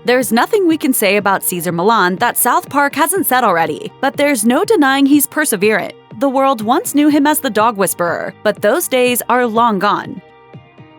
There's nothing we can say about Cesar Millan that South Park hasn't said already, but there's no denying he's perseverant. The world once knew him as the dog whisperer, but those days are long gone.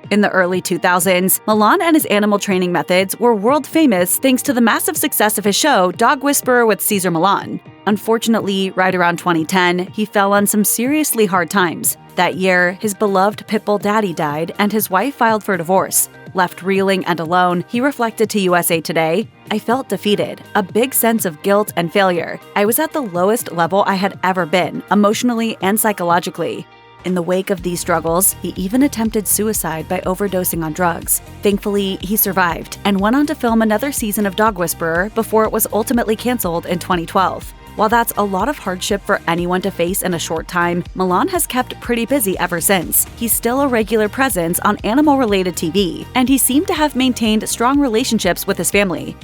In the early 2000s, Millan and his animal training methods were world famous thanks to the massive success of his show Dog Whisperer with Cesar Millan. Unfortunately, right around 2010, he fell on some seriously hard times. That year, his beloved pitbull daddy died and his wife filed for divorce. Left reeling and alone, he reflected to USA Today, "I felt defeated, a big sense of guilt and failure. I was at the lowest level I had ever been, emotionally and psychologically." In the wake of these struggles, he even attempted suicide by overdosing on drugs. Thankfully, he survived and went on to film another season of Dog Whisperer before it was ultimately canceled in 2012. While that's a lot of hardship for anyone to face in a short time, Millan has kept pretty busy ever since. He's still a regular presence on animal-related TV, and he seemed to have maintained strong relationships with his family.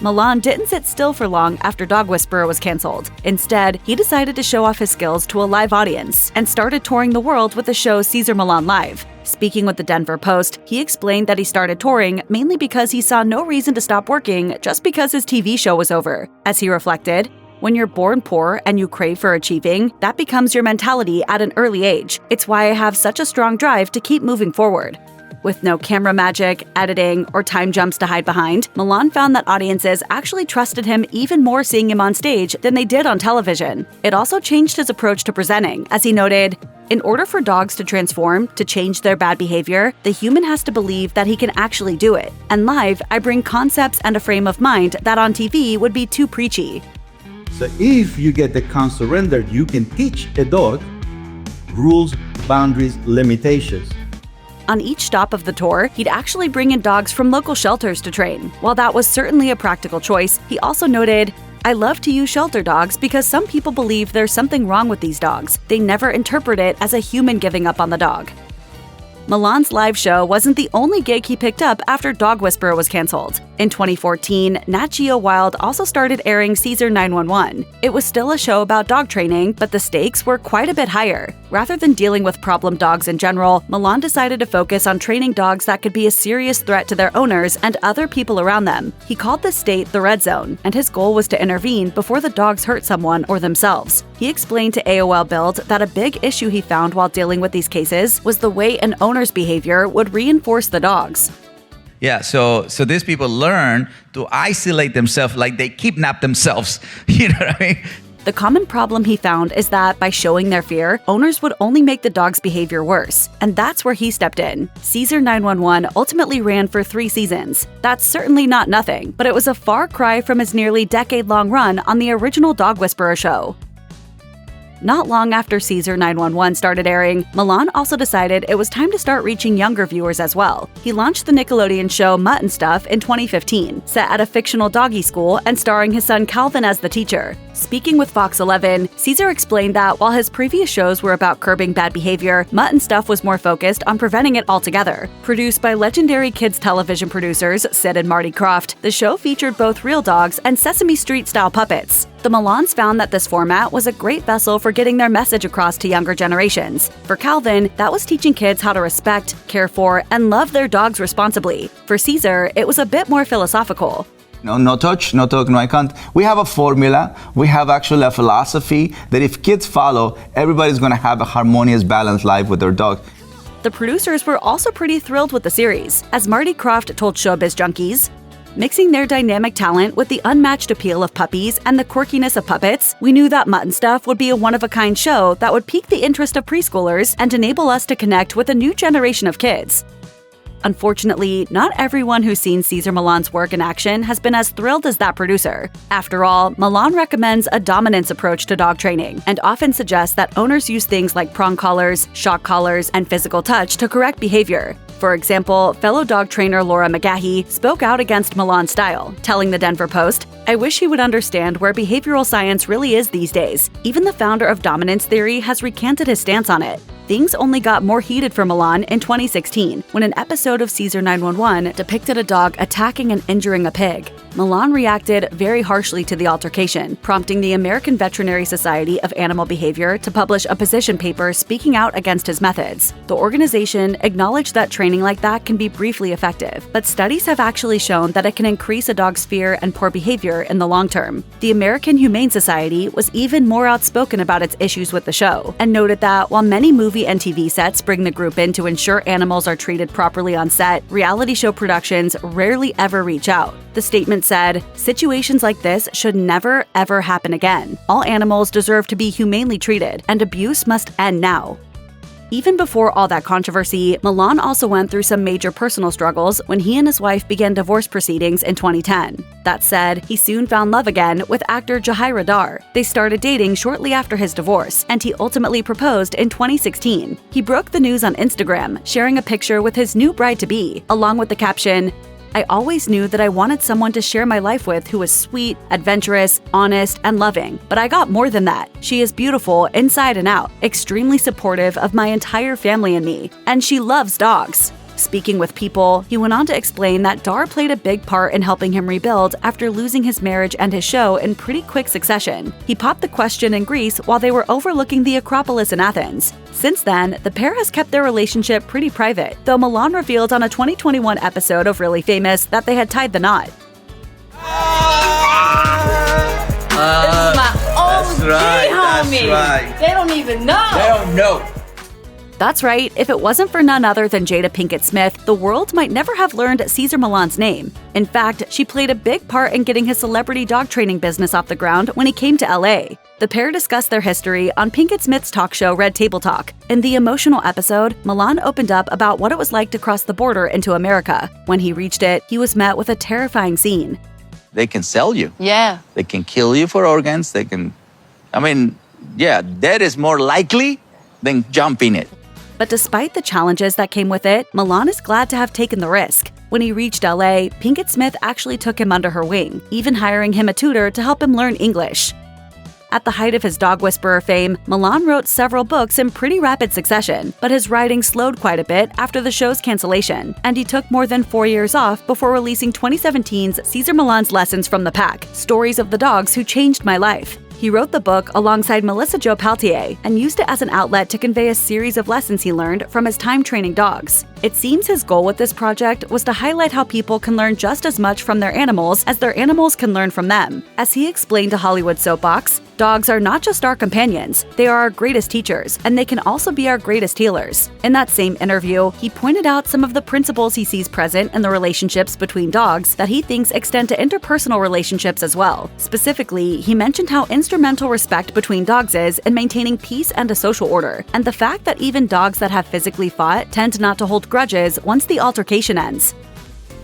Millan didn't sit still for long after Dog Whisperer was canceled. Instead, he decided to show off his skills to a live audience and started touring the world with the show Cesar Millan Live. Speaking with the Denver Post, he explained that he started touring mainly because he saw no reason to stop working just because his TV show was over. As he reflected, "When you're born poor and you crave for achieving, that becomes your mentality at an early age. It's why I have such a strong drive to keep moving forward." With no camera magic, editing, or time jumps to hide behind, Millan found that audiences actually trusted him even more seeing him on stage than they did on television. It also changed his approach to presenting, as he noted, "In order for dogs to transform, to change their bad behavior, the human has to believe that he can actually do it. And live, I bring concepts and a frame of mind that on TV would be too preachy." So if you get the con surrendered, you can teach a dog rules, boundaries, limitations. On each stop of the tour, he'd actually bring in dogs from local shelters to train. While that was certainly a practical choice, he also noted, "I love to use shelter dogs because some people believe there's something wrong with these dogs. They never interpret it as a human giving up on the dog." Millan's live show wasn't the only gig he picked up after Dog Whisperer was canceled. In 2014, Nat Geo Wild also started airing Cesar 911. It was still a show about dog training, but the stakes were quite a bit higher. Rather than dealing with problem dogs in general, Millan decided to focus on training dogs that could be a serious threat to their owners and other people around them. He called the state the Red Zone, and his goal was to intervene before the dogs hurt someone or themselves. He explained to AOL Build that a big issue he found while dealing with these cases was the way an owner's behavior would reinforce the dogs. Yeah, so these people learn to isolate themselves like they kidnap themselves. You know what I mean? The common problem he found is that by showing their fear, owners would only make the dog's behavior worse. And that's where he stepped in. Cesar 911 ultimately ran for 3 seasons. That's certainly not nothing, but it was a far cry from his nearly decade-long run on the original Dog Whisperer show. Not long after Cesar 911 started airing, Millan also decided it was time to start reaching younger viewers as well. He launched the Nickelodeon show Mutt and Stuff in 2015, set at a fictional doggy school and starring his son Calvin as the teacher. Speaking with Fox 11, Cesar explained that while his previous shows were about curbing bad behavior, Mutt and Stuff was more focused on preventing it altogether. Produced by legendary kids television producers Sid and Marty Krofft, the show featured both real dogs and Sesame Street-style puppets. The Millans found that this format was a great vessel for getting their message across to younger generations. For Calvin, that was teaching kids how to respect, care for, and love their dogs responsibly. For Cesar, it was a bit more philosophical. No touch, no talk, no eye contact. We have a formula. We have actually a philosophy that if kids follow, everybody's going to have a harmonious, balanced life with their dog. The producers were also pretty thrilled with the series. As Marty Krofft told Showbiz Junkies, "Mixing their dynamic talent with the unmatched appeal of puppies and the quirkiness of puppets, we knew that Mutt and Stuff would be a one-of-a-kind show that would pique the interest of preschoolers and enable us to connect with a new generation of kids." Unfortunately, not everyone who's seen Cesar Millan's work in action has been as thrilled as that producer. After all, Millan recommends a dominance approach to dog training and often suggests that owners use things like prong collars, shock collars, and physical touch to correct behavior. For example, fellow dog trainer Laura McGahee spoke out against Millan's style, telling the Denver Post, "I wish he would understand where behavioral science really is these days. Even the founder of dominance theory has recanted his stance on it." Things only got more heated for Millan in 2016 when an episode of Cesar 911 depicted a dog attacking and injuring a pig. Millan reacted very harshly to the altercation, prompting the American Veterinary Society of Animal Behavior to publish a position paper speaking out against his methods. The organization acknowledged that training like that can be briefly effective, but studies have actually shown that it can increase a dog's fear and poor behavior in the long term. The American Humane Society was even more outspoken about its issues with the show, and noted that while many movie and TV sets bring the group in to ensure animals are treated properly on set, reality show productions rarely ever reach out. The statement said, "Situations like this should never, ever happen again. All animals deserve to be humanely treated, and abuse must end now." Even before all that controversy, Millan also went through some major personal struggles when he and his wife began divorce proceedings in 2010. That said, he soon found love again with actor Jahaira Dar. They started dating shortly after his divorce, and he ultimately proposed in 2016. He broke the news on Instagram, sharing a picture with his new bride-to-be, along with the caption, "I always knew that I wanted someone to share my life with who was sweet, adventurous, honest, and loving. But I got more than that. She is beautiful inside and out, extremely supportive of my entire family and me, and she loves dogs." Speaking with People, he went on to explain that Dar played a big part in helping him rebuild after losing his marriage and his show in pretty quick succession. He popped the question in Greece while they were overlooking the Acropolis in Athens. Since then, the pair has kept their relationship pretty private, though Millan revealed on a 2021 episode of Really Famous that they had tied the knot. This is my OG homie. right. They don't even know. They don't know. That's right, if it wasn't for none other than Jada Pinkett Smith, the world might never have learned Cesar Millan's name. In fact, she played a big part in getting his celebrity dog training business off the ground when he came to LA. The pair discussed their history on Pinkett Smith's talk show Red Table Talk. In the emotional episode, Millan opened up about what it was like to cross the border into America. When he reached it, he was met with a terrifying scene. They can sell you. Yeah. They can kill you for organs. They can, death is more likely than jumping it. But despite the challenges that came with it, Millan is glad to have taken the risk. When he reached LA, Pinkett Smith actually took him under her wing, even hiring him a tutor to help him learn English. At the height of his dog whisperer fame, Millan wrote several books in pretty rapid succession, but his writing slowed quite a bit after the show's cancellation, and he took more than 4 years off before releasing 2017's Cesar Millan's Lessons from the Pack, Stories of the Dogs Who Changed My Life. He wrote the book alongside Melissa Jo Paltier and used it as an outlet to convey a series of lessons he learned from his time training dogs. It seems his goal with this project was to highlight how people can learn just as much from their animals as their animals can learn from them. As he explained to Hollywood Soapbox, dogs are not just our companions, they are our greatest teachers, and they can also be our greatest healers. In that same interview, he pointed out some of the principles he sees present in the relationships between dogs that he thinks extend to interpersonal relationships as well. Specifically, he mentioned how instrumental respect between dogs is in maintaining peace and a social order, and the fact that even dogs that have physically fought tend not to hold grudges once the altercation ends.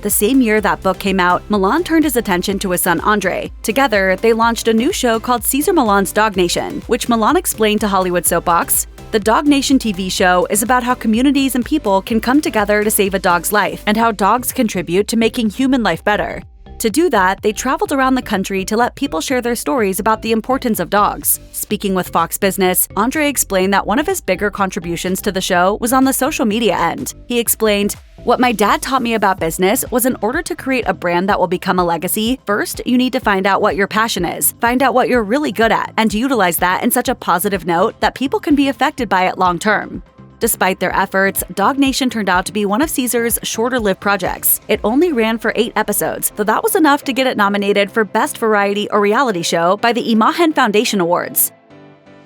The same year that book came out, Millan turned his attention to his son Andre. Together, they launched a new show called Cesar Millan's Dog Nation, which Millan explained to Hollywood Soapbox. The Dog Nation TV show is about how communities and people can come together to save a dog's life, and how dogs contribute to making human life better. To do that, they traveled around the country to let people share their stories about the importance of dogs. Speaking with Fox Business, Andre explained that one of his bigger contributions to the show was on the social media end. He explained, "What my dad taught me about business was in order to create a brand that will become a legacy, first, you need to find out what your passion is, find out what you're really good at, and utilize that in such a positive note that people can be affected by it long term." Despite their efforts, Dog Nation turned out to be one of Cesar's shorter-lived projects. It only ran for 8 episodes, though that was enough to get it nominated for Best Variety or Reality Show by the Imagen Foundation Awards.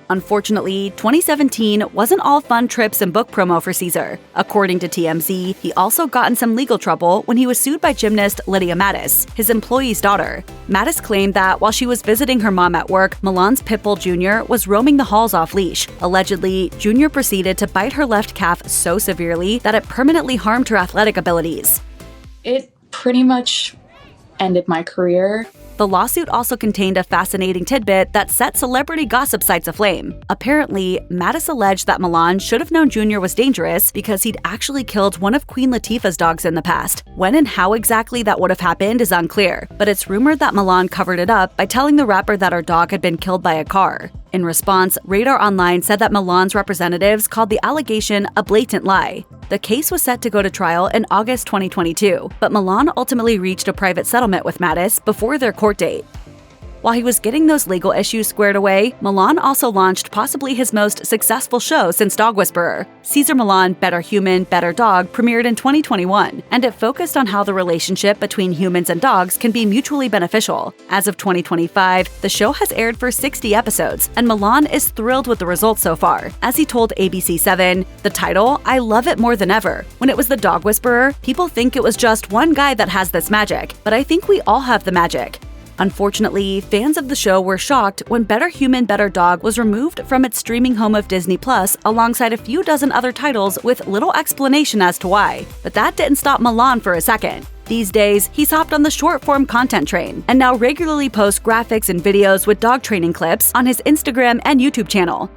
Unfortunately, 2017 wasn't all fun trips and book promo for Cesar. According to TMZ, he also got in some legal trouble when he was sued by gymnast Lydia Mattis, his employee's daughter. Mattis claimed that while she was visiting her mom at work, Millan's Pitbull Jr. was roaming the halls off-leash. Allegedly, Jr. proceeded to bite her left calf so severely that it permanently harmed her athletic abilities. It pretty much ended my career. The lawsuit also contained a fascinating tidbit that set celebrity gossip sites aflame. Apparently, Mattis alleged that Millan should have known Jr. was dangerous because he'd actually killed one of Queen Latifah's dogs in the past. When and how exactly that would have happened is unclear, but it's rumored that Millan covered it up by telling the rapper that her dog had been killed by a car. In response, Radar Online said that Millan's representatives called the allegation a blatant lie. The case was set to go to trial in August 2022, but Millan ultimately reached a private settlement with Mattis before their court date. While he was getting those legal issues squared away, Millan also launched possibly his most successful show since Dog Whisperer. Cesar Millan, Better Human, Better Dog premiered in 2021, and it focused on how the relationship between humans and dogs can be mutually beneficial. As of 2025, the show has aired for 60 episodes, and Millan is thrilled with the results so far. As he told ABC7, the title, "I love it more than ever. When it was the Dog Whisperer, people think it was just one guy that has this magic, but I think we all have the magic." Unfortunately, fans of the show were shocked when Better Human, Better Dog was removed from its streaming home of Disney Plus alongside a few dozen other titles with little explanation as to why. But that didn't stop Millan for a second. These days, he's hopped on the short-form content train and now regularly posts graphics and videos with dog training clips on his Instagram and YouTube channel.